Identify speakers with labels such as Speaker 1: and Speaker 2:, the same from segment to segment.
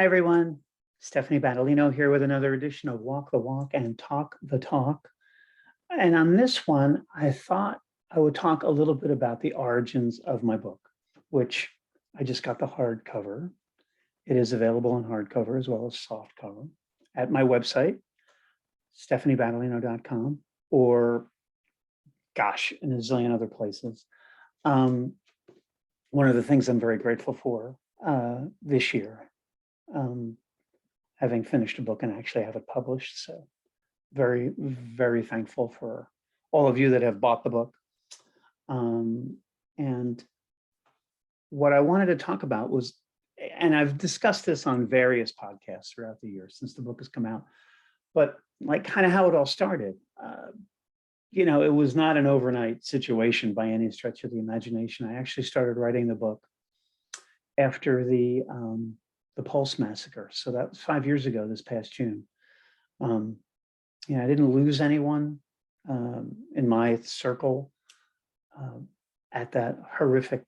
Speaker 1: Hi, everyone. Stephanie Battolino here with another edition of Walk the Walk and Talk the Talk. And on this one, I thought I would talk a little bit about the origins of my book, which I just got the hardcover. It is available in hardcover as well as softcover at my website, stephaniebattolino.com, or gosh, in a zillion other places. One of the things I'm very grateful for this year, having finished a book and actually have it published. So very, very thankful for all of you that have bought the book. And what I wanted to talk about was, and I've discussed this on various podcasts throughout the year since the book has come out, but like kind of how it all started. It was not an overnight situation by any stretch of the imagination. I actually started writing the book after the Pulse massacre. So that was 5 years ago, this past June. I didn't lose anyone in my circle at that horrific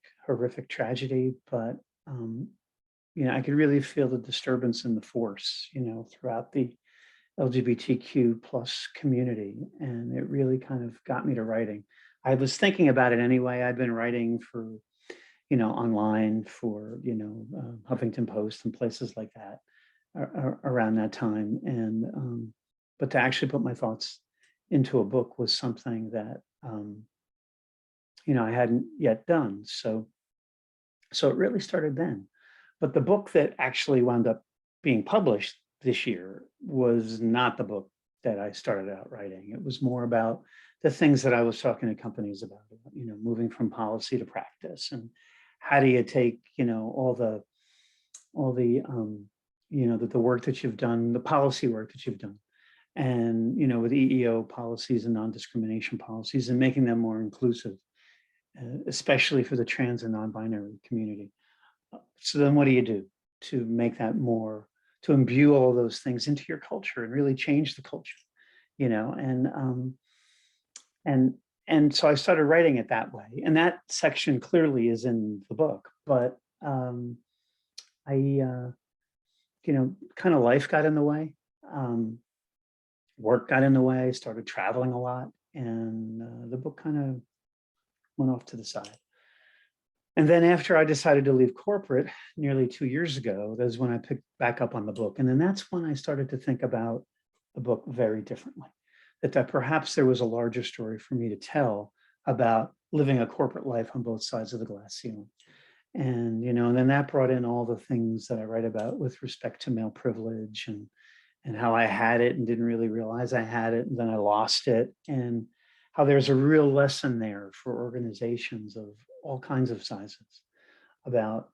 Speaker 1: tragedy, but I could really feel the disturbance in the force, throughout the LGBTQ plus community, and it really kind of got me to writing. I was thinking about it anyway. I'd been writing for online for, Huffington Post and places like that around that time. And, but to actually put my thoughts into a book was something that, I hadn't yet done. So it really started then. But the book that actually wound up being published this year was not the book that I started out writing. It was more about the things that I was talking to companies about, moving from policy to practice, and how do you take, all the the work that you've done, the policy work that you've done, and, with EEO policies and non-discrimination policies, and making them more inclusive, especially for the trans and non-binary community. So then what do you do to make that more, to imbue all those things into your culture and really change the culture, and so I started writing it that way. And that section clearly is in the book, but kind of life got in the way. Work got in the way, started traveling a lot, and the book kind of went off to the side. And then after I decided to leave corporate nearly 2 years ago, that's when I picked back up on the book. And then that's when I started to think about the book very differently, that perhaps there was a larger story for me to tell about living a corporate life on both sides of the glass ceiling. And, and then that brought in all the things that I write about with respect to male privilege, and how I had it and didn't really realize I had it, and then I lost it, and how there's a real lesson there for organizations of all kinds of sizes about,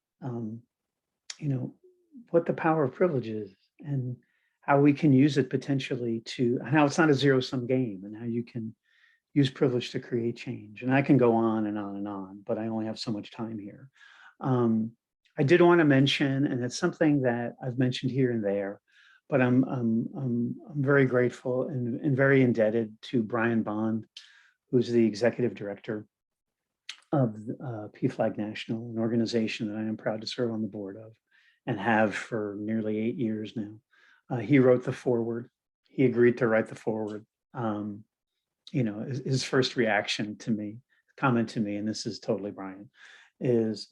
Speaker 1: what the power of privilege is, and how we can use it potentially to, and how it's not a zero-sum game, and how you can use privilege to create change. And I can go on and on and on, but I only have so much time here. I did want to mention, and it's something that I've mentioned here and there, but I'm very grateful and very indebted to Brian Bond, who's the executive director of PFLAG National, an organization that I am proud to serve on the board of and have for nearly 8 years now. He wrote the foreword. He agreed to write the foreword. His first reaction to me, comment to me, and this is totally Brian, was,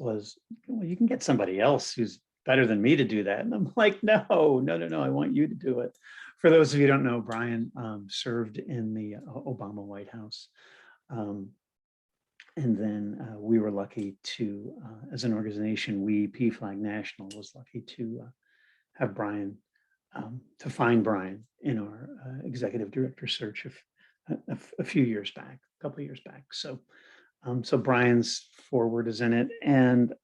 Speaker 1: well, you can get somebody else who's better than me to do that. And I'm like, no, I want you to do it. For those of you who don't know, Brian served in the Obama White House. And then we were lucky to, as an organization, PFLAG National was lucky to have Brian, to find Brian in our executive director search of a few years back, a couple of years back. So Brian's foreword is in it. And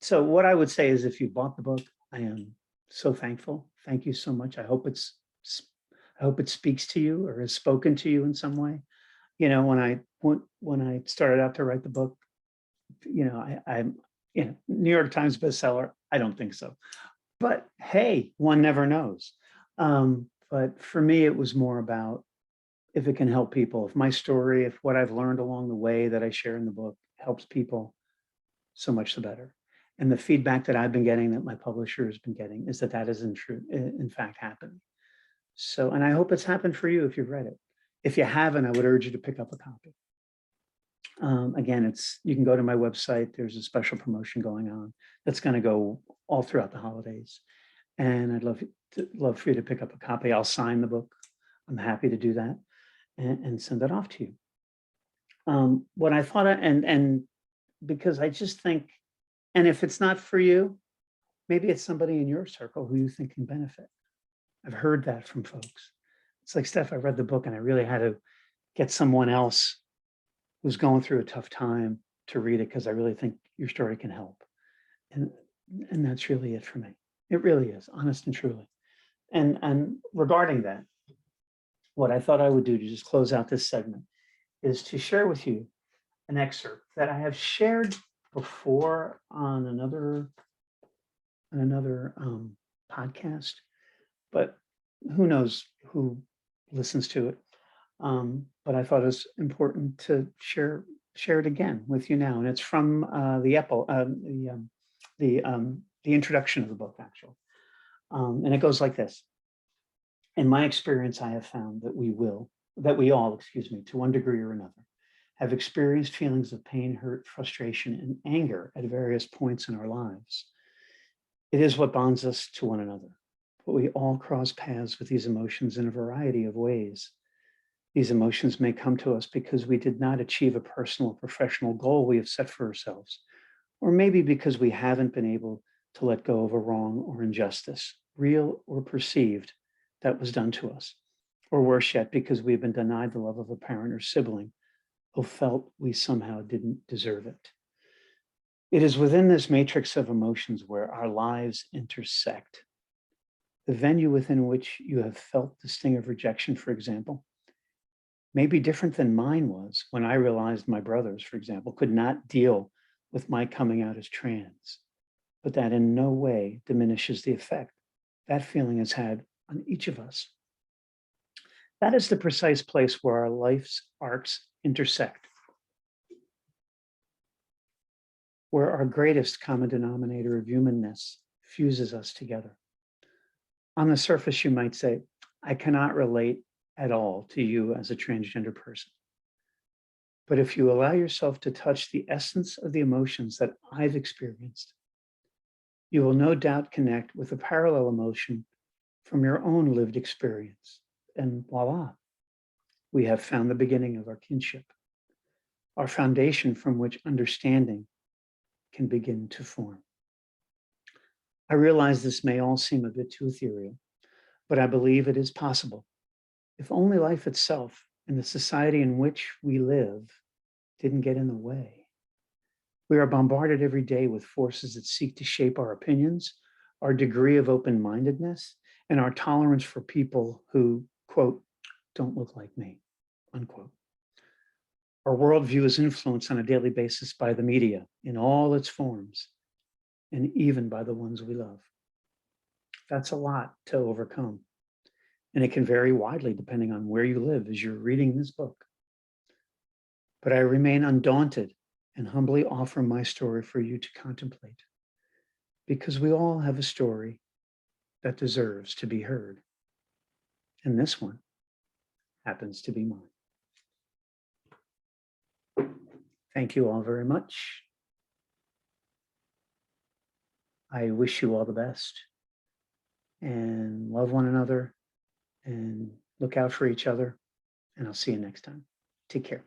Speaker 1: so what I would say is, if you bought the book, I am so thankful. Thank you so much. I hope it speaks to you or has spoken to you in some way. When I started out to write the book, I'm New York Times bestseller. I don't think so, but hey, one never knows. But for me, it was more about, if it can help people, if my story, if what I've learned along the way that I share in the book helps people, so much the better. And the feedback that I've been getting, that my publisher has been getting, is that that is in fact happening. So, and I hope it's happened for you if you've read it. If you haven't, I would urge you to pick up a copy. Again, you can go to my website. There's a special promotion going on that's going to go all throughout the holidays. And I'd love for you to pick up a copy. I'll sign the book. I'm happy to do that and send it off to you. What I thought, and because I just think, and if it's not for you, maybe it's somebody in your circle who you think can benefit. I've heard that from folks. It's like, Steph, I read the book and I really had to get someone else who's going through a tough time to read it because I really think your story can help. And that's really it for me. It really is, honest and truly. And regarding that, what I thought I would do to just close out this segment is to share with you an excerpt that I have shared before on another podcast, but who knows who listens to it. But I thought it was important to share it again with you now, and it's from the introduction of the book, actually, and it goes like this. In my experience, I have found that we all, to one degree or another, have experienced feelings of pain, hurt, frustration, and anger at various points in our lives. It is what bonds us to one another, but we all cross paths with these emotions in a variety of ways. These emotions may come to us because we did not achieve a personal or professional goal we have set for ourselves, or maybe because we haven't been able to let go of a wrong or injustice, real or perceived, that was done to us, or worse yet, because we've been denied the love of a parent or sibling who felt we somehow didn't deserve it. It is within this matrix of emotions where our lives intersect. The venue within which you have felt the sting of rejection, for example, may be different than mine was when I realized my brothers, for example, could not deal with my coming out as trans, but that in no way diminishes the effect that feeling has had on each of us. That is the precise place where our life's arcs intersect, where our greatest common denominator of humanness fuses us together. On the surface, you might say, I cannot relate at all to you as a transgender person. But if you allow yourself to touch the essence of the emotions that I've experienced, you will no doubt connect with a parallel emotion from your own lived experience. And voila, we have found the beginning of our kinship, our foundation from which understanding can begin to form. I realize this may all seem a bit too ethereal, but I believe it is possible, if only life itself and the society in which we live didn't get in the way. We are bombarded every day with forces that seek to shape our opinions, our degree of open-mindedness, and our tolerance for people who, quote, don't look like me, unquote. Our worldview is influenced on a daily basis by the media in all its forms, and even by the ones we love. That's a lot to overcome, and it can vary widely depending on where you live as you're reading this book. But I remain undaunted and humbly offer my story for you to contemplate, because we all have a story that deserves to be heard. And this one happens to be mine. Thank you all very much. I wish you all the best, and love one another, and look out for each other, and I'll see you next time. Take care.